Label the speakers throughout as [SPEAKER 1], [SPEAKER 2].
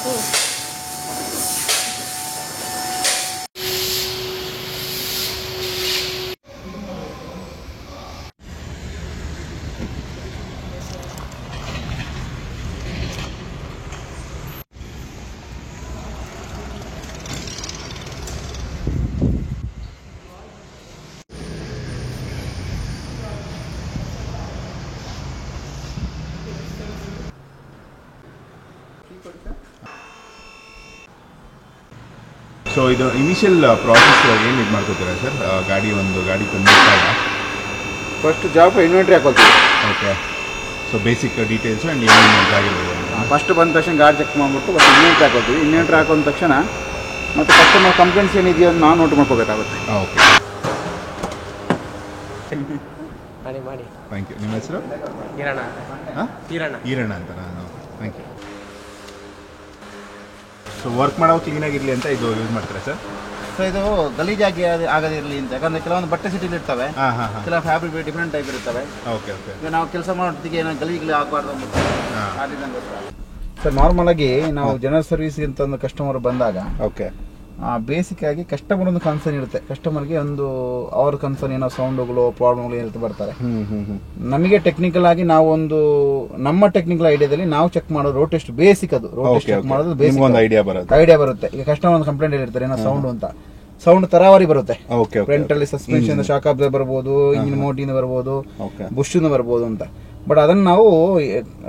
[SPEAKER 1] So ಇದು initial process ಏನು ಇದು ಮಾಡ್ಕೋತೀರಾ ಸರ್? ಗಾಡಿ ತಂದಿಟ್ಟಾಗ
[SPEAKER 2] ಫಸ್ಟ್ ಜಾಬ್ ಇನ್ವೆಂಟ್ರಿ ಹಾಕೋತೀವಿ.
[SPEAKER 1] Okay. So basic details and ಏನೇನು ಆಗಿರ್ಬೋದು
[SPEAKER 2] ಫಸ್ಟ್ ಬಂದ ತಕ್ಷಣ ಗಾಡಿ ಚೆಕ್ ಮಾಡಿಬಿಟ್ಟು ಫಸ್ಟ್ ಇನ್ವೆಂಟ್ರಿ ಹಾಕೋತೀವಿ. ಇನ್ವೆಂಟ್ರಿ ಹಾಕೊಂಡ ತಕ್ಷಣ ಮತ್ತು ಕಸ್ಟಮರ್ ಕಂಪ್ಲೇಂಟ್ಸ್ ಏನಿದೆಯೋ ಅಂತ ನಾವು ನೋಟ್ ಮಾಡ್ಕೋಬೇಕಾಗುತ್ತೆ.
[SPEAKER 1] ಓಕೆ,
[SPEAKER 3] ಮಾಡಿ
[SPEAKER 1] ಥ್ಯಾಂಕ್ ಯು. ನಿಮ್ಮ ಹೆಸರು? ಈರಣ್ಣ ಅಂತ. Thank you. ಸೊ ವರ್ಕ್ ಮಾಡೋ ಕ್ಲೀನಾಗಿರಲಿ ಅಂತ ಇದು ಯೂಸ್ ಮಾಡ್ತಾರೆ ಸರ್?
[SPEAKER 2] ಸೊ ಇದು ಗಲೀಜಾಗಿ ಆಗದಿರಲಿ ಅಂತ. ಯಾಕಂದರೆ ಕೆಲವೊಂದು ಬಟ್ಟೆ ಸಿಟಿಲಿ ಇರ್ತವೆ, ಕೆಲವು ಫ್ಯಾಬ್ರಿಕ್ ಡಿಫ್ರೆಂಟ್ ಟೈಪ್ ಇರ್ತವೆ.
[SPEAKER 1] Okay okay.
[SPEAKER 2] ಈಗ ನಾವು ಕೆಲಸ ಮಾಡೋದಕ್ಕೆ ಏನೋ ಗಲೀಜು ಆಗಬಾರ್ದು ಅಂದ್ಬಿಟ್ಟು ಸರ್ ನಾರ್ಮಲಾಗಿ ನಾವು ಜನರಲ್ ಸರ್ವಿಸ್ಗೆ ಅಂತ ಒಂದು ಕಸ್ಟಮರ್ ಬಂದಾಗ
[SPEAKER 1] ಓಕೆ
[SPEAKER 2] ಬೇಸಿಕ್ ಆಗಿ ಕಸ್ಟಮರ್ ಒಂದು ಕನ್ಸರ್ನ್ ಇರುತ್ತೆ. ಕಸ್ಟಮರ್ಗೆ ಒಂದು ಅವ್ರ ಕನ್ಸರ್ನ್ ಏನೋ ಸೌಂಡುಗಳು ಪ್ರಾಬ್ಲಮ್ಗಳು ಏನಿರುತ್ತೆ ಬರ್ತಾರೆ. ನಮಗೆ ಟೆಕ್ನಿಕಲ್ ಆಗಿ ನಾವು ಒಂದು ನಮ್ಮ ಟೆಕ್ನಿಕಲ್ ಐಡಿಯಾದಲ್ಲಿ ನಾವು ಚೆಕ್ ಮಾಡೋದು ರೋಡ್ ಟೆಸ್ಟ್ ಬೇಸಿಕ್. ಅದು ರೋಡ್ ಟೆಸ್ಟ್ ಚೆಕ್ ಮಾಡೋದು ಬೇಸಿಕ್ ಐಡಿಯಾ ಬರುತ್ತೆ. ಈಗ ಕಸ್ಟಮರ್ ಒಂದು ಕಂಪ್ಲೇಂಟ್ ಹೇಳಿರ್ತಾರೆ ಏನೋ ಸೌಂಡ್ ಅಂತ. ಸೌಂಡ್ ತರಾವರಿ ಬರುತ್ತೆ. ಫ್ರಂಟ್ ಅಲ್ಲಿ ಸಸ್ಪೆನ್ಷನ್ ಶಾಕ್ ಅಬ್ಸರ್ವರ್ ಬರ್ಬೋದು, ಇಂಜಿನ್ ಮೋಟಿಂದ ಬರ್ಬೋದು, ಬುಷ್ ಬರ್ಬೋದು ಅಂತ. ಬಟ್ ಅದನ್ನ ನಾವು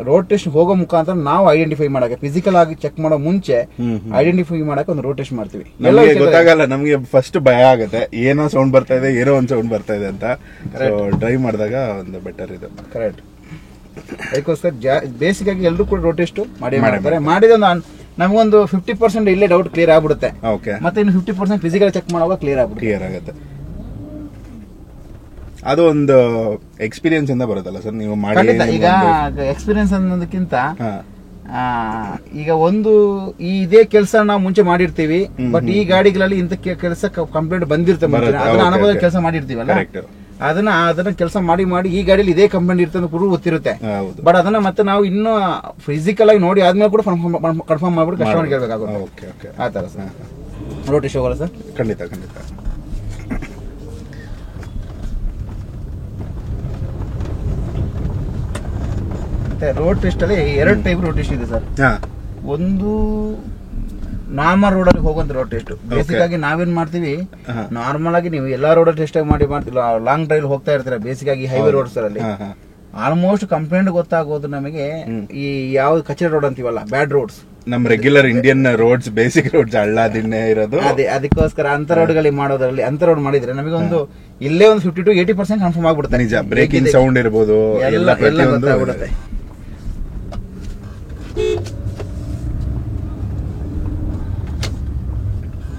[SPEAKER 2] ರೋಡ್ ಟೆಸ್ಟ್ ಹೋಗೋ ಮುಖಾಂತರ ನಾವು ಐಡೆಂಟಿಫೈ ಮಾಡಕ್ಕೆ, ಫಿಸಿಕಲ್ ಆಗಿ ಚೆಕ್ ಮಾಡೋ ಮುಂಚೆ ಐಡೆಂಟಿಫೈ ಮಾಡಕ್ಕೆ ಒಂದು ರೋಡ್ ಟೆಸ್ಟ್ ಮಾಡ್ತೀವಿ.
[SPEAKER 1] ಗೊತ್ತಾಗಲ್ಲ ನಮಗೆ, ಫಸ್ಟ್ ಭಯ ಆಗುತ್ತೆ ಏನೋ ಸೌಂಡ್ ಬರ್ತಾ ಇದೆ, ಏನೋ ಒಂದು ಸೌಂಡ್ ಬರ್ತಾ ಇದೆ ಅಂತ. ಡ್ರೈವ್ ಮಾಡಿದಾಗ ಒಂದು ಬೆಟರ್ ಇದು.
[SPEAKER 2] ಕರೆಕ್ಟ್. ಅದಕ್ಕೋಸ್ಕರ ಬೇಸಿಕ್ ಆಗಿ ಎಲ್ಲರೂ ಕೂಡ ರೋಡ್ ಟೆಸ್ಟ್ ಮಾಡ್ತಾರೆ. ಮಾಡಿದ ನಮಗೊಂದು 50% ಇಲ್ಲೇ ಡೌಟ್ ಕ್ಲಿಯರ್ ಆಗ್ಬಿಡುತ್ತೆ. ಮತ್ತೆ ಇನ್ನು 50% ಫಿಸಿಕಲ್ ಚೆಕ್ ಮಾಡುವಾಗ ಕ್ಲಿಯರ್
[SPEAKER 1] ಆಗುತ್ತೆ. ಅದು ಒಂದು ಎಕ್ಸ್ಪೀರಿಯನ್ಸ್ ಇಂದ ಬರುತ್ತಲ್ಲ ಸರ್ ನೀವು ಮಾಡಿ?
[SPEAKER 2] ಈಗ ಎಕ್ಸ್ಪೀರಿಯನ್ಸ್ ಅನ್ನೋದಕ್ಕಿಂತ ಈಗ ಒಂದು ಇದೇ ಕೆಲಸ ನಾವು ಮುಂಚೆ ಮಾಡಿರ್ತೀವಿ, ಬಟ್ ಈ ಗಾಡಿಗಳಲ್ಲಿ ಇಂತ ಕೆಲಸ ಕಂಪ್ಲೇಂಟ್ ಬಂದಿರ್ತದೆ, ಅದನ್ನ ಅನುಭವ ಕೆಲಸ ಮಾಡಿರ್ತೀವಲ್ಲ, ಅದನ್ನ ಕೆಲಸ ಮಾಡಿ ಈ ಗಾಡಿಯಲ್ಲಿ ಇದೇ ಕಂಪ್ಲೇಂಟ್ ಇರ್ತದೆ ಪೂರ್ವ ಗೊತ್ತಿರುತ್ತೆ. ಬಟ್ ಅದನ್ನ ಮತ್ತೆ ನಾವು ಇನ್ನು ಫಿಸಿಕಲ್ ಆಗಿ ನೋಡಿ ಆದ್ಮೇಲೆ ಕೂಡ ಕನ್ಫರ್ಮ್ ಮಾಡ್ಬಿಟ್ಟು ಕಸ್ಟಮರ್ ಕೇಳಬೇಕಾಗುತ್ತೆ. ಆ ತರ ಸರ್ ರೋಡ್ ಟೆಸ್ಟ್ ಹೋಗಲ್ಲ ಸರ್?
[SPEAKER 1] ಖಂಡಿತ.
[SPEAKER 2] ರೋಡ್ ಟೆಸ್ಟ್ ಅಲ್ಲಿ 2 ಟೈಪ್ ರೋಡ್ ಟೆಸ್ಟ್ ಇದೆ ಸರ್. ಒಂದು ನಾರ್ಮಲ್ ರೋಡ್ ಅಲ್ಲಿ ಹೋಗುವಂತ ರೋಡ್ ಟೆಸ್ಟ್. ಬೇಸಿಕ್ ಆಗಿ ನಾವೇನ್ ಮಾಡ್ತೀವಿ, ನಾರ್ಮಲ್ ಆಗಿ ನೀವು ಎಲ್ಲಾ ರೋಡ್ ಟೆಸ್ಟ್ ಮಾಡ್ತಿಲ್ಲ, ಲಾಂಗ್ ಡ್ರೈವ್ ಹೋಗ್ತಾ ಇರ್ತೀರಾ, ಬೇಸಿಕ್ ಆಗಿ ಹೈವೇ ರೋಡ್ಸ್ ಅಲ್ಲಿ ಆಲ್ಮೋಸ್ಟ್ ಕಂಪ್ಲೇಂಟ್ ಗೊತ್ತಾಗೋದು ನಮಗೆ ಈ ಯಾವ ಕಚೇರಿ ರೋಡ್ ಅಂತೀವಲ್ಲ, ಬ್ಯಾಡ್ ರೋಡ್ಸ್.
[SPEAKER 1] ನಮ್ regular Indian roads, basic roads ಹಳ್ಳ ದಿಣ್ಣೆ ಇರೋದು.
[SPEAKER 2] ಅದಕ್ಕೋಸ್ಕರ ಅಂತ ರೋಡ್ಗಳಿಗೆ ಮಾಡೋದ್ರಲ್ಲಿ, ಅಂತ ರೋಡ್ ಮಾಡಿದ್ರೆ ನಮಗೆ ಒಂದು ಇಲ್ಲೇ ಒಂದು 50 to 80% ಕನ್ಫರ್ಮ್ ಆಗ್ಬಿಡುತ್ತೆ.
[SPEAKER 1] ನಿಜ. ಬ್ರೇಕಿಂಗ್ ಸೌಂಡ್ ಇರ್ಬೋದು, ಎಲ್ಲ ಗೊತ್ತಾಗ್ಬಿಡುತ್ತೆ.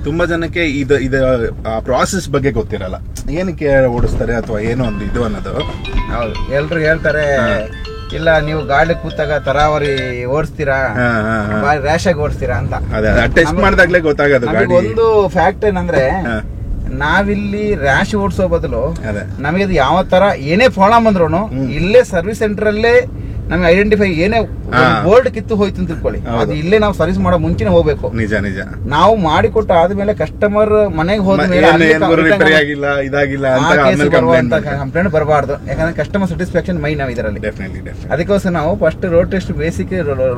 [SPEAKER 1] ತುಂಬಾ ಜನಕ್ಕೆ ಇದು ಪ್ರಾಸೆಸ್ ಬಗ್ಗೆ ಗೊತ್ತಿರಲ್ಲ, ಏನಕ್ಕೆ ಓಡಿಸ್ತಾರೆ ಅಥವಾ ಏನೋ ಒಂದು ಇದು ಅನ್ನೋದು.
[SPEAKER 2] ಹೌದು, ಎಲ್ರು ಹೇಳ್ತಾರೆ ಇಲ್ಲ ನೀವು ಗಾಡಿ ಕೂತಾಗ ತರಾವರಿ ಓಡಿಸ್ತೀರಾ, ರ್ಯಾಶ್ ಆಗಿ ಓಡಿಸ್ತೀರಾ ಅಂತ.
[SPEAKER 1] ಟೆಸ್ಟ್ ಮಾಡಿದಾಗ್ಲೇ ಗೊತ್ತಾಗೋದು.
[SPEAKER 2] ಒಂದು ಫ್ಯಾಕ್ಟ್ ಏನಂದ್ರೆ, ನಾವಿಲ್ಲಿ ರ್ಯಾಶ್ ಓಡಿಸೋ ಬದಲು ನಮಗೆ ಯಾವ ತರ ಏನೇ ಪ್ರಾಬ್ಲಮ್ ಬಂದ್ರು ಇಲ್ಲೇ ಸರ್ವಿಸ್ ಸೆಂಟರ್ ಅಲ್ಲೇ ನಮ್ಗೆ ಐಡೆಂಟಿಫೈ ಏನೇ ಬೋರ್ಡ್ ಕಿತ್ತು ಹೋಯ್ತು ಅಂತ ತಿಳ್ಕೊಳ್ಳಿ, ಅದು ಇಲ್ಲೇ ನಾವು ಸರ್ವಿಸ್ ಮಾಡೋ ಮುಂಚೆನೆ ಹೋಗ್ಬೇಕು.
[SPEAKER 1] ನಿಜ.
[SPEAKER 2] ನಾವು ಮಾಡಿಕೊಟ್ಟು ಆದ್ಮೇಲೆ ಕಸ್ಟಮರ್ ಮನೆಗೆ ಹೋದ್ಮೇಲೆ ಕಂಪ್ಲೇಂಟ್ ಬರಬಾರ್ದು. ಯಾಕಂದ್ರೆ ಕಸ್ಟಮರ್ ಸ್ಯಾಟಿಸ್ಫ್ಯಾಕ್ಷನ್ ಮೈ ನಾವು ಇದರಲ್ಲಿ. ಅದಕ್ಕೋಸ್ಕರ ನಾವು first road test basic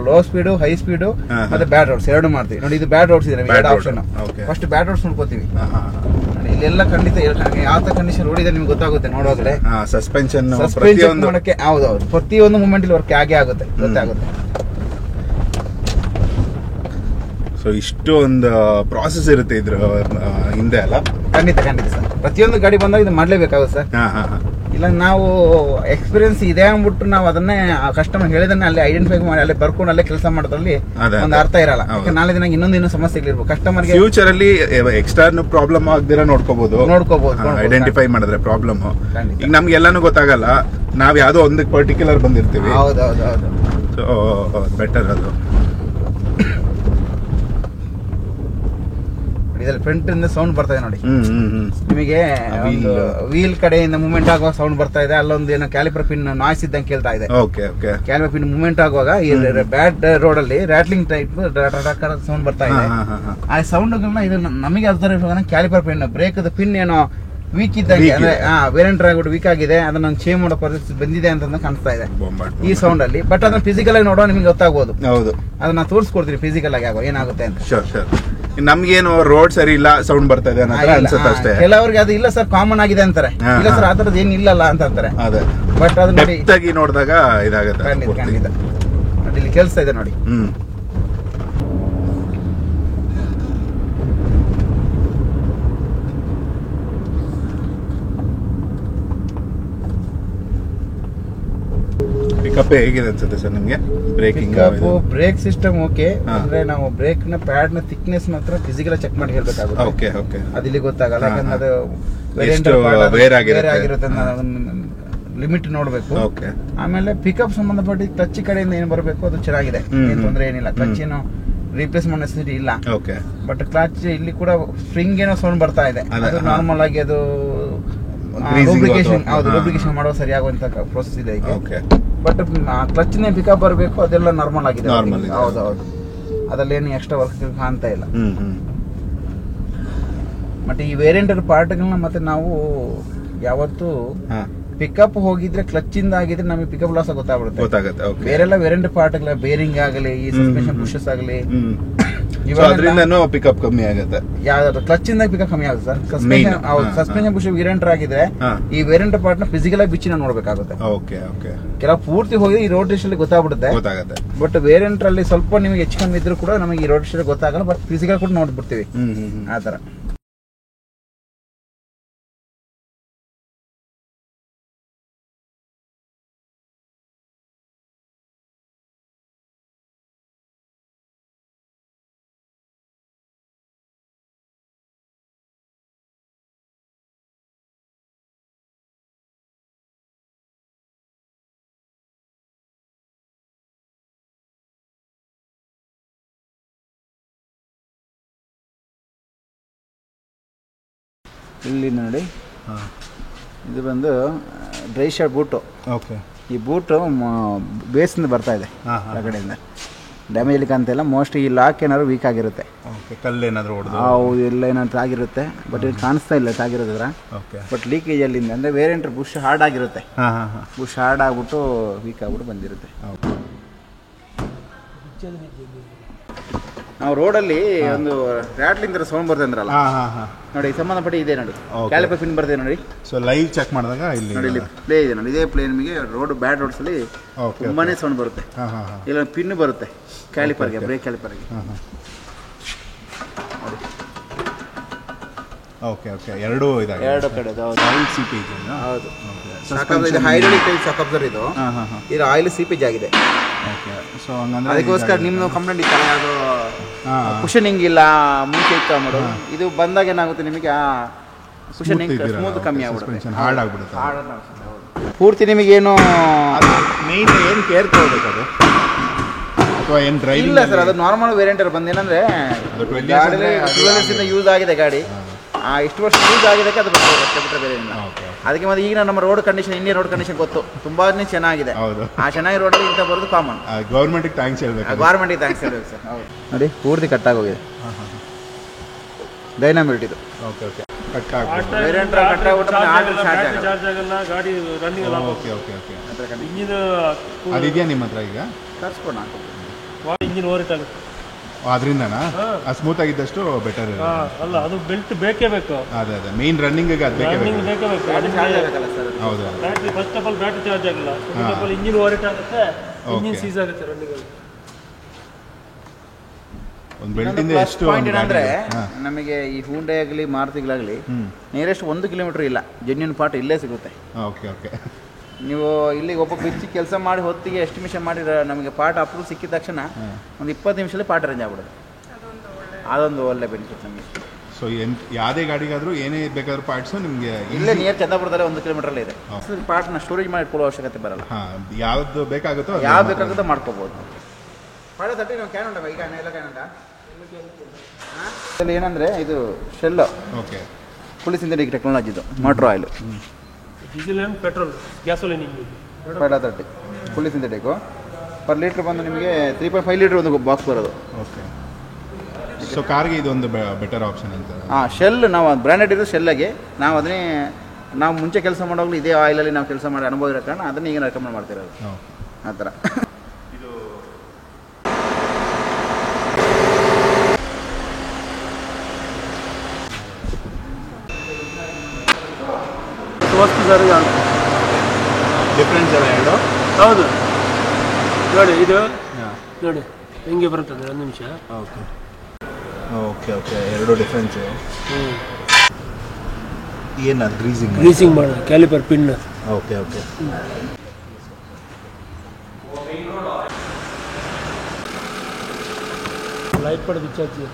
[SPEAKER 2] low speed, high speed ಮತ್ತೆ ಬ್ಯಾಡ್ ರೋಡ್ಸ್ 2 ಮಾಡ್ತೀವಿ. ನೋಡಿ ಇದು ಬ್ಯಾಡ್ ರೋಡ್ಸ್ ಇದೆ, ಆಪ್ಷನ್. ಫಸ್ಟ್ ಬ್ಯಾಡ್ ರೋಡ್ಸ್ ನೋಡ್ಕೋತೀವಿ. ಇಲ್ಲೆಲ್ಲ ಖಂಡಿತ ಯಾವ ಕಂಡೀಷನ್ ರೋಡ್ ಇದೆ ನಿಮ್ಗೆ ಗೊತ್ತಾಗುತ್ತೆ ನೋಡುವಾಗಲೇ.
[SPEAKER 1] ಸಸ್ಪೆನ್ಷನ್
[SPEAKER 2] ಮಾಡಕ್ಕೆ ಹೌದೌದು, ಪ್ರತಿಯೊಂದು ಮೂಮೆಂಟ್ ಇಲ್ಲಿ ವರ್ಕ್ ಆಗೇ ಆಗುತ್ತೆ, ಗೊತ್ತಾಗುತ್ತೆ.
[SPEAKER 1] ಸೊ ಇಷ್ಟು ಒಂದು ಪ್ರಾಸೆಸ್ ಇರುತ್ತೆ ಇದ್ರ ಹಿಂದೆ ಅಲ್ಲ?
[SPEAKER 2] ಖಂಡಿತ ಸರ್. ಪ್ರತಿಯೊಂದು ಗಾಡಿ ಬಂದಾಗ ಇದು ಮಾಡ್ಲೇಬೇಕಾಗುತ್ತೆ ಸರ್. ಇಲ್ಲ ನಾವು ಎಕ್ಸ್ಪೀರಿಯನ್ಸ್ ಇದೆ ಅಂದ್ಬಿಟ್ಟು ನಾವು ಅದನ್ನೇ ಕಸ್ಟಮರ್ ಹೇಳಿದನ್ನ ಅಲ್ಲಿ ಐಡೆಂಟಿಫೈ ಮಾಡಿ ಅಲ್ಲೇ ಬರ್ಕೊಂಡು ಅಲ್ಲೇ ಕೆಲಸ ಮಾಡೋದ್ರಲ್ಲಿ ಒಂದು ಅರ್ಥ ಇರಲ್ಲ. ನಾಳೆ ದಿನ ಇನ್ನೊಂದು ಸಮಸ್ಯೆಗಳಿರ್ಬೋದು ಕಸ್ಟಮರ್ಗೆ.
[SPEAKER 1] ಫ್ಯೂಚರ್ ಅಲ್ಲಿ ಎಕ್ಸ್ಟರ್ನಲ್ ಪ್ರಾಬ್ಲಮ್ ಆಗದಿರ ನೋಡ್ಕೋಬಹುದು ಐಡೆಂಟಿಫೈ ಮಾಡಿದ್ರೆ ಪ್ರಾಬ್ಲಮ್. ಈಗ ನಮ್ಗೆ ಎಲ್ಲಾನು ಗೊತ್ತಾಗಲ್ಲ, ನಾವ್ ಯಾವ್ದೋ ಒಂದು ಪರ್ಟಿಕ್ಯುಲರ್ ಬಂದಿರ್ತೀವಿ.
[SPEAKER 2] ಹೌದೌದು.
[SPEAKER 1] ಸೊ ಬೆಟರ್ ಅದು.
[SPEAKER 2] ಇದ್ರಲ್ಲಿ ಫ್ರಂಟ್ ಇಂದ ಸೌಂಡ್ ಬರ್ತಾ ಇದೆ ನೋಡಿ.
[SPEAKER 1] ಹ್ಮ್
[SPEAKER 2] ನಿಮಗೆ ವೀಲ್ ಕಡೆಯಿಂದ ಮೂವ್ಮೆಂಟ್ ಆಗುವಾಗ ಸೌಂಡ್ ಬರ್ತಾ ಇದೆ. ಅಲ್ಲೊಂದು ಏನೋ ಕ್ಯಾಲಿಪರ್ ಪಿನ್ ನಾಯ್ಸ್ ಇದ್ದಂಗೆ ಕೇಳ್ತಾ ಇದೆ.
[SPEAKER 1] Okay okay.
[SPEAKER 2] Caliper pin movement ಆಗುವಾಗ ಈ ಬ್ಯಾಡ್ ರೋಡ್ ಅಲ್ಲಿ ರ್ಯಾಟ್ಲಿಂಗ್ ಟೈಪ್ ಸೌಂಡ್ ಬರ್ತಾ ಇದೆ. ಆ ಸೌಂಡ್ಗಳನ್ನ ಇದು ನಮಗೆ ಅರ್ಥ ಕ್ಯಾಲಿಪರ್ ಪಿನ್ ಬ್ರೇಕ್ ಪಿನ್ ಏನೋ ವೀಕ್ ಇದ್ದಂಗೆ ಅಂದ್ರೆ ವೇರಿಯಂಟ್ ಆಗ್ಬಿಟ್ಟು ವೀಕ್ ಆಗಿದೆ, ಅದನ್ನ ಚೇಂಜ್ ಮಾಡೋ ಪರಿಸ್ಥಿತಿ ಬಂದಿದೆ ಅಂತ ಕಾಣಿಸ್ತಾ ಇದೆ ಈ ಸೌಂಡ್ ಅಲ್ಲಿ. ಬಟ್ ಅದನ್ನ ಫಿಸಿಕಲ್ ಆಗಿ ನೋಡೋ ನಿಮ್ಗೆ ಗೊತ್ತಾಗಬಹುದು.
[SPEAKER 1] ಹೌದು,
[SPEAKER 2] ಅದನ್ನ ತೋರಿಸ್ಕೊಡ್ತೀವಿ ಫಿಸಿಕಲ್ ಆಗಿ ಆಗೋ ಏನಾಗುತ್ತೆ ಅಂತ.
[SPEAKER 1] ನಮ್ಗೇನು ರೋಡ್ ಸರಿ ಇಲ್ಲ ಸೌಂಡ್ ಬರ್ತಾ ಇದೆ ಅನ್ಸುತ್ತೆ ಅಷ್ಟೇ.
[SPEAKER 2] ಕೆಲವರಿಗೆ ಅದು ಇಲ್ಲ ಸರ್ ಕಾಮನ್ ಆಗಿದೆ ಅಂತಾರೆ. ಇಲ್ಲ ಸರ್ ಆತರದ್ದು ಏನ್ ಇಲ್ಲಲ್ಲ ಅಂತ ಅಂತಾರೆ. ಬಟ್ ಅದು ನೋಡಿ
[SPEAKER 1] ನೋಡಿದಾಗ ಇದಾಗುತ್ತೆ.
[SPEAKER 2] ಇಲ್ಲಿ ಕೇಳಿಸ್ತಾ ಇದೆ ನೋಡಿ.
[SPEAKER 1] ಪಿಕಪ್ ಹೇಗಿದೆ ಅನ್ಸುತ್ತೆ ಸರ್ ನಿಮ್ಗೆ? Breaking
[SPEAKER 2] break system okay. ಅಂದ್ರೆ ನಾವು ಬ್ರೇಕ್ ನ ಪ್ಯಾಡ್ ನ ಥಿಕ್ನೆಸ್ ಮಾತ್ರ ಫಿಸಿಕಲ್ ಚೆಕ್ ಮಾಡಿ ಹೇಳ್ಬೇಕಾಗುತ್ತೆ.
[SPEAKER 1] Okay okay.
[SPEAKER 2] ಅದಿಲ್ಲಿ ಗೊತ್ತಾಗಲ್ಲ, ಯಾಕಂದ್ರೆ ಅದು
[SPEAKER 1] ವೇರ್
[SPEAKER 2] ಆಗಿರುತ್ತೆ, ಲಿಮಿಟ್ ನೋಡ್ಬೇಕು. ಆಮೇಲೆ ಪಿಕಪ್ ಸಂಬಂಧಪಟ್ಟ ಟಚ್ ಕಡೆಯಿಂದ ಏನ್ ಬರಬೇಕು ಅದು ಚೆನ್ನಾಗಿದೆ, ಏನ್ ತೊಂದ್ರೆ ಏನಿಲ್ಲ. ಟಚ್ ಏನು ರಿಪ್ಲೇಸ್ಮೆಂಟ್ ನೆಸೆಸಿಟಿ ಇಲ್ಲ. ಬಟ್ ಕ್ಲಚ್ ಇಲ್ಲಿ ಕೂಡ ಸ್ಪ್ರಿಂಗ್ ಏನೋ ಸೌಂಡ್ ಬರ್ತಾ ಇದೆ. ಅದು ನಾರ್ಮಲ್ ಆಗಿ ಅದು ಲೂಬ್ರಿಕೇಶನ್ ಮಾಡೋ ಸರಿಯಾಗುವಂತ ಪ್ರೋಸೆಸ್ ಇದೆ ಈಗ. ಬಟ್ ಕ್ಲಚ್ ನೇ ಪಿಕಪ್ ಬರಬೇಕು, ಅದೆಲ್ಲ ನಾರ್ಮಲ್ ಆಗಿದೆ. ಹೌದೌದು, ಅದ್ರಲ್ಲಿ ಏನು ಎಕ್ಸ್ಟ್ರಾ ವರ್ಕ್ ಕಾಣ್ತಾ ಇಲ್ಲ. ಮತ್ತೆ ಈ ವೇರಿಯಂಟ್ ಪಾರ್ಟ್ಗಳನ್ನ ಮತ್ತೆ ನಾವು ಯಾವತ್ತು ಪಿಕಪ್ ಹೋಗಿದ್ರೆ ಕ್ಲಚ್ ಇಂದ ಆಗಿದ್ರೆ ನಮಗೆ ಪಿಕಪ್ ಲಾಸ್ ಗೊತ್ತಾಗುತ್ತೆ. ಬೇರೆಲ್ಲ ವೇರಿಯಂಟ್ ಪಾರ್ಟ್ಗಳ ಬೇರಿಂಗ್ ಆಗಲಿ, ಈ ಸಸ್ಪೆನ್ಷನ್ ಪುಷಸ್ ಆಗಲಿ,
[SPEAKER 1] ಪಿಕಪ್ ಕಮ್ಮಿ ಆಗುತ್ತೆ.
[SPEAKER 2] ಯಾವ್ದಾದ್ರು ಕ್ಲಚ್ ಇಂದ ಪಿಕಪ್ ಕಮ್ಮಿ ಆಗುತ್ತೆ ಸರ್. ಸಸ್ಪೆನ್ಷನ್ ಪುಷ್ ವೇರಿಯಂಟ್ ಆಗಿದ್ರೆ ಈ ವೇರಿಯಂಟ್ ಪಾರ್ಟ್ ನ ಫಿಸಿಕಲ್ ಆಗಿ ಬಿಚ್ಚಿ ನೋಡ್ಬೇಕಾಗುತ್ತೆ. ಕೆಲವು ಪೂರ್ತಿ ಹೋಗಿ ಈ ರೋಡ್ ಟೆಸ್ಟ್ ಅಲ್ಲಿ ಗೊತ್ತಾಗ್ಬಿಡುತ್ತೆ. ಬಟ್ ವೇರಿಯಂಟ್ ಅಲ್ಲಿ ಸ್ವಲ್ಪ ನಿಮಗೆ ಹೆಚ್ಚು ಕಮ್ಮಿ ಇದ್ರು ಕೂಡ ನಮಗೆ ಈ ರೋಡ್ ಟೆಸ್ಟ್ ಗೊತ್ತಾಗಲ್ಲ. ಬಟ್ ಫಿಸಿಕಲ್ ಕೂಡ ನೋಡ್ಬಿಡ್ತೀವಿ ಆತರ. ಇಲ್ಲಿ ನೋಡಿ, ಇದು ಬಂದು ಡ್ರೈ ಶರ್ಟ್ ಬೂಟು. ಈ ಬೂಟು ಬೇಸಿಂದ ಬರ್ತಾ ಇದೆ ಕಡೆಯಿಂದ. ಡ್ಯಾಮೇಜ್ ಇಲ್ಲಿ ಕಾಣ್ತಾ ಇಲ್ಲ. ಮೋಸ್ಟ್ ಈ ಲಾಕ್ ಏನಾದ್ರು ವೀಕ್ ಆಗಿರುತ್ತೆ,
[SPEAKER 1] ಕಲ್ಲೇನಾದ್ರು
[SPEAKER 2] ಹೌದು, ಎಲ್ಲ ಏನಾದ್ರು ಆಗಿರುತ್ತೆ. ಬಟ್ ಇಲ್ಲಿ ಕಾಣಿಸ್ತಾ ಇಲ್ಲ ಆಗಿರೋದ್ರ. ಬಟ್ ಲೀಕೇಜ್ ಅಲ್ಲಿಂದ ಅಂದ್ರೆ ವೇರಿಯಂಟ್ ಬುಷ್ ಹಾರ್ಡ್ ಆಗಿರುತ್ತೆ. ಬುಷ್ ಹಾರ್ಡ್ ಆಗ್ಬಿಟ್ಟು ವೀಕ್ ಆಗ್ಬಿಟ್ಟು ಬಂದಿರುತ್ತೆ. ನಾವು ರೋಡಲ್ಲಿ ಒಂದು ರ್ಯಾಟ್ಲಿಂಗ್ ತರ ಸೌಂಡ್ ಬರ್ತದೆ ಅಂದ್ರಲ್ಲ ನೋಡಿ, ಸಂಬಂಧಪಟ್ಟ ಇದೆ ನೋಡಿ. ಕ್ಯಾಲಿಪರ್ ಪಿನ್ ಬರ್ತದೆ ನೋಡಿ.
[SPEAKER 1] ಸೊ ಲೈವ್ ಚೆಕ್ ಮಾಡಿದಾಗ ಇಲ್ಲಿ
[SPEAKER 2] ನೋಡಿ, ಇಲ್ಲಿ ಪ್ಲೇ ಇದೆ ನೋಡಿ. ಇದೇ ಪ್ಲೇ ನಿಮಗೆ ರೋಡ್ ಬ್ಯಾಡ್ ರೋಡ್ಸ್ ಅಲ್ಲಿ ತುಂಬಾನೇ ಸೌಂಡ್ ಬರುತ್ತೆ. ಇಲ್ಲ ಪಿನ್ ಬರುತ್ತೆ ಕ್ಯಾಲಿಪರ್ಗೆ, ಬ್ರೇಕ್ ಕ್ಯಾಲಿಪರ್ಗೆ.
[SPEAKER 1] ಎರಡು
[SPEAKER 2] ಕಡೆ ಹೌದು.
[SPEAKER 1] ಹೈಡ್ರಾಲಿಕ್
[SPEAKER 2] ಟೈಪ್ ಶಾಕ್ ಅಬ್ಸರ್ವರ್ ಇದು. ಇದು ಆಯಿಲ್ ಸೀಪೇಜ್ ಆಗಿದೆ. ಅದಕ್ಕೋಸ್ಕರ ನಿಮ್ದು ಕಂಪ್ಲೇಂಟ್ ಇತ್ತಲ್ಲ, ಅದು ಕುಷನಿಂಗ್ ಇಲ್ಲ, ಮುಂಚೆ ಇತ್ತು ಮಾಡೋದು. ಇದು ಬಂದಾಗ ಏನಾಗುತ್ತೆ ನಿಮಗೆ ಕುಷನಿಂಗ್ ಸ್ಮೂತ್ ಕಮ್ಮಿ ಆಗ್ಬಿಡುತ್ತೆ,
[SPEAKER 1] ಹಾರ್ಡ್ ಆಗ್ಬಿಡುತ್ತೆ.
[SPEAKER 2] ಪೂರ್ತಿ ನಿಮಗೇನು
[SPEAKER 1] ಮೇನ್ ಏನು ಕೇರ್ ತಗೋಬೇಕು ಅದು, ಅಥವಾ ಏನು ಡ್ರೈವಿಂಗ್
[SPEAKER 2] ಇಲ್ಲ ಸರ್. ಅದು ನಾರ್ಮಲ್ ವೇರಿಯಂಟ್ ಬಂದೇನಂದ್ರೆ ಯೂಸ್ ಆಗಿದೆ ಗಾಡಿ, ಇಷ್ಟು ವರ್ಷ ಯೂಸ್ ಆಗಿದ್ದಕ್ಕೆ ಅದು ಬಿಟ್ಟರೆ ಬೇರೆ ಇಲ್ಲ. ಅದಕ್ಕೆ ಮತ್ತೆ ಈಗ ನಮ್ಮ road condition, Indian road condition ಗೊತ್ತು, ತುಂಬಾನೇ ಚೆನ್ನಾಗಿದೆ. ಆ ಚೆನ್ನಾಗಿ ರೋಡಲ್ಲಿ ಇಂಥ ಬರೋದು ಕಾಮನ್.
[SPEAKER 1] ಗೌರ್ಮೆಂಟಿಗೆ ಥ್ಯಾಂಕ್ಸ್ ಹೇಳ್ಬೇಕು.
[SPEAKER 2] ಗೌರ್ಮೆಂಟಿಗೆ ಥ್ಯಾಂಕ್ಸ್ ಹೇಳ್ಬೇಕು ಸರ್. ಹೌದು ನೋಡಿ, ಪೂರ್ತಿ ಕಟ್ಟಾಗೋಗಿದೆ. ಡೈನಾಮಿಟ್ ಇದು. ವೇರಿಯಂಟ್
[SPEAKER 4] ಗಾಡಿ ರನ್ನಿಂಗ್
[SPEAKER 1] ಅದಿದೆಯಾ ನಿಮ್ಮ ಹತ್ರ ಈಗ?
[SPEAKER 2] ತರಿಸ್ಕೊಣ.
[SPEAKER 4] ಇಂಜಿನ್ ಓವರ್ಹೀಟ್ ಆಗುತ್ತೆ
[SPEAKER 1] ಅದರಿಂದನಾ? ಸ್ಮೂತ್ ಆಗಿದ್ದಷ್ಟು ಬೆಟರ್
[SPEAKER 4] ಅಲ್ಲ, ಅದು ಬೆಲ್ಟ್ ಬೇಕೇ ಬೇಕು.
[SPEAKER 1] ಅದೇ ಮೇನ್ ರನ್ನಿಂಗ್ ಅದು ಬೇಕೇ ಬೇಕು. ಹೌದು,
[SPEAKER 4] battery first of all battery charge ಆಗಲ್ಲ. Second of all engine overheat ಆಗುತ್ತೆ, ಇಂಜಿನ್ ಸೀಸ್ ಆಗುತ್ತೆ ರನ್ನಿಂಗ್ ಅಲ್ಲಿ.
[SPEAKER 1] ಒಂದು ಬೆಲ್ಟಿಂದ ಎಷ್ಟು
[SPEAKER 2] ಅಂದ್ರೆ ನಮಗೆ ಈ ಹೂಂಡೈ ಆಗಲಿ ಮಾರುತಿಗಳಾಗಲಿ ನಿಯರೆಸ್ಟ್ 1 ಕಿಲೋಮೀಟರ್ ಇಲ್ಲ, ಜೆನ್ಯೂನ್ ಪಾರ್ಟ್ ಇಲ್ಲೇ ಸಿಗುತ್ತೆ. ನೀವು ಇಲ್ಲಿ ಒಬ್ಬ ಬಿಚ್ಚಿ ಕೆಲಸ ಮಾಡಿ ಹೊತ್ತಿಗೆ ಎಸ್ಟಿಮೇಷನ್ ಮಾಡಿ ನಮಗೆ ಪಾರ್ಟ್ ಅಪ್ರೂವ್ ಸಿಕ್ಕಿದ ತಕ್ಷಣ ಒಂದು 20 ನಿಮಿಷದಲ್ಲಿ ಪಾರ್ಟ್ ಅರೇಂಜ್ ಆಗ್ಬಿಡುತ್ತೆ. ಅದೊಂದು ಒಳ್ಳೆ ಬೆನಿಫಿಟ್ ನಮಗೆ.
[SPEAKER 1] ಸೊ ಯಾವುದೇ ಗಾಡಿಗಾದರೂ ಏನೇ ಬೇಕಾದ್ರೂ ಪಾರ್ಟ್ಸು ನಿಮಗೆ
[SPEAKER 2] ಇಲ್ಲೇ ನಿಯರ್ ಚಂದಾಪುರದಲ್ಲಿ 1 ಕಿಲೋಮೀಟರ್ ಇದೆ. ಪಾರ್ಟ್ನ ಸ್ಟೋರೇಜ್ ಮಾಡಿ ಇಟ್ಕೊಳ್ಳೋ ಅವಶ್ಯಕತೆ ಬರಲ್ಲ.
[SPEAKER 1] ಯಾವ್ದು ಬೇಕಾಗುತ್ತೋ
[SPEAKER 2] ಯಾವ್ದು ಬೇಕಾಗುತ್ತೋ ಮಾಡ್ಕೋಬಹುದು. ಪಾಡ ತಟ್ಟಿ ನಾವು ಕ್ಯಾನ್ ಉಂಟ ಈಗ ಎಲ್ಲ ಕ್ಯಾನ್ ಉಂಟ ಇದರಲ್ಲಿ ಏನಂದರೆ ಇದು Shell
[SPEAKER 1] okay
[SPEAKER 2] fully synthetic technology ಇದು motor oil
[SPEAKER 4] diesel and petrol gasoline engine
[SPEAKER 2] 530 fully synthetic per litre ಬಂದು ನಿಮಗೆ 3.5 ಲೀಟ್ರ್ ಒಂದು ಬಾಕ್ಸ್ ಬರೋದು.
[SPEAKER 1] ಓಕೆ ಸೊ ಕಾರ್ಗೆ ಇದೊಂದು ಬೆಟರ್ ಆಪ್ಷನ್ ಅಂತ.
[SPEAKER 2] ಹಾಂ ಶೆಲ್ ನಾವು ಬ್ರ್ಯಾಂಡೆಡ್ ಇರೋದು ಶೆಲ್ಲಾಗಿ ನಾವು ಅದನ್ನೇ ನಾವು ಮುಂಚೆ ಕೆಲಸ ಮಾಡೋವಾಗಲೂ ಇದೇ ಆಯಿಲಲ್ಲಿ ನಾವು ಕೆಲಸ ಮಾಡಿ ಅನುಭವ ಇರೋ ಕಾರಣ ಅದನ್ನ ಈಗ ರೆಕಮೆಂಡ್ ಮಾಡ್ತಿರೋದು ಆ ಥರ.
[SPEAKER 4] ವಸ್ತು ಸರ್
[SPEAKER 1] ಡಿಫ್ರೆನ್ಸ್ ಎಲ್ಲ ಎರಡು.
[SPEAKER 4] ಹೌದು ನೋಡಿ ಇದು ನೋಡಿ ಹೆಂಗೆ ಬರ್ತದೆ ಒಂದು ನಿಮಿಷ.
[SPEAKER 1] ಓಕೆ ಓಕೆ ಓಕೆ ಎರಡು ಡಿಫ್ರೆನ್ಸು. ಏನು ಗ್ರೀಸಿಂಗ್
[SPEAKER 4] ಮಾಡೋದು caliper pin.
[SPEAKER 1] Okay okay
[SPEAKER 4] light ಪಡೆದು ಬಿಚ್ಚಾಚಿ